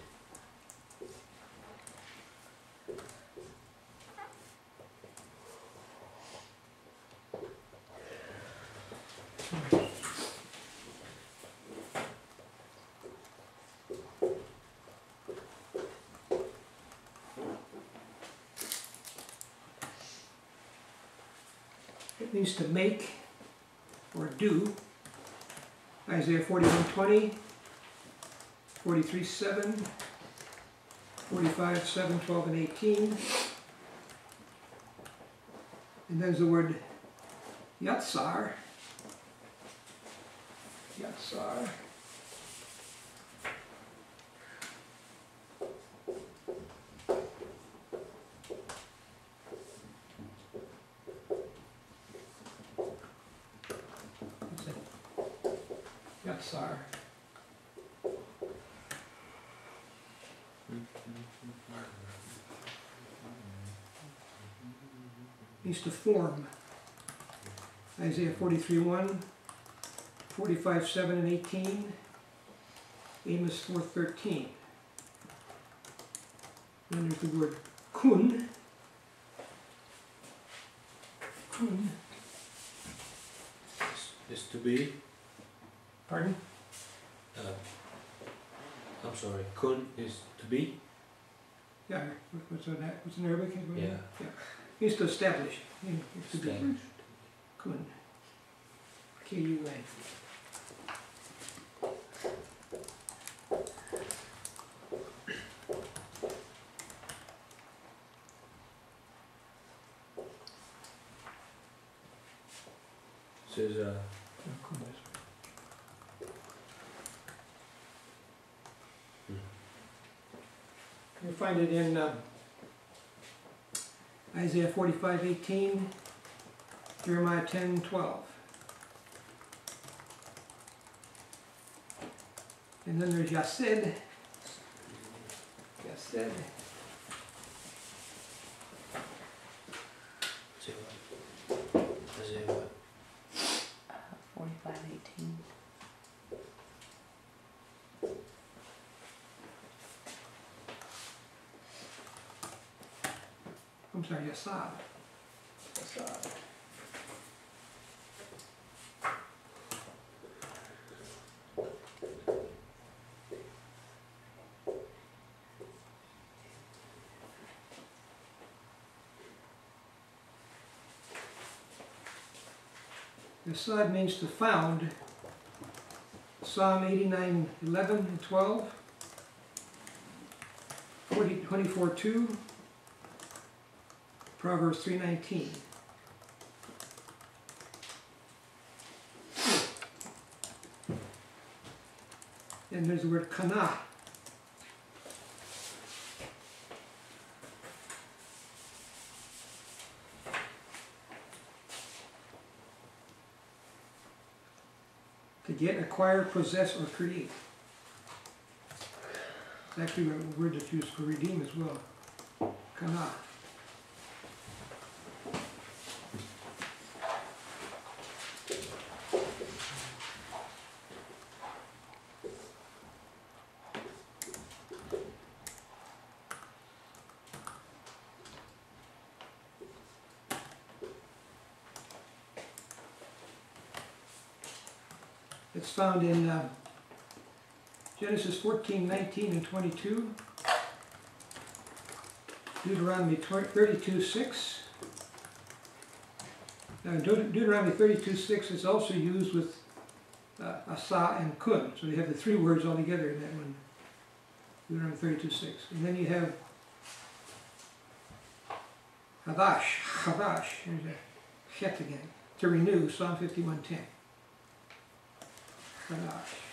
It means to make or do. Isaiah 41:20, 43:7, 45:7, 12, and 18. And there's the word yatsar. Yatsar. Yatsar. Means to form. Isaiah 43:1, 45:7 and 18, Amos 4:13. Then there's the word kun. Kun. Is to be. Pardon? I'm sorry. Kun is to be. Yeah. What's in Arabic? Yeah. Means to establish. Means to be. Established. Kun. K-U-N. Says Kun is. You'll find it in Isaiah 45:18, Jeremiah 10:12. And then there's Yased. Yased. say what? Say what? 45:18. I'm sorry, Yasad. Yasad. Yasad means to found. Psalm 89:11 and 12. 24:2. Proverbs 3:19. And there's the word kana. To get, acquire, possess, or create. It's actually a word that's used for redeem as well. Kana. It's found in Genesis 14, 19, and 22. Deuteronomy 32, 6. Now, in Deuteronomy 32, 6 is also used with asa and kun. So you have the three words all together in that one. Deuteronomy 32, 6. And then you have Hadash, there's a chet again, to renew, Psalm 51:10. Hadash.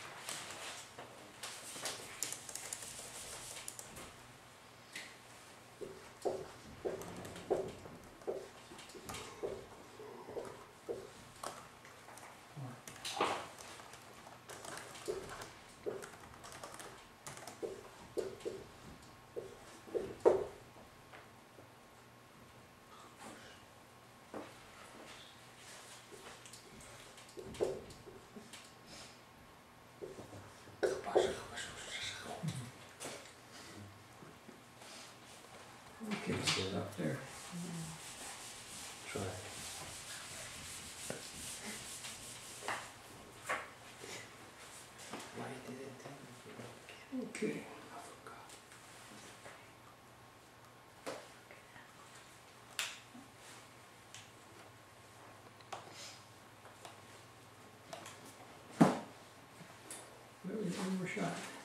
Okay, See that? there. Try. Why did it take me? Okay. One more shot.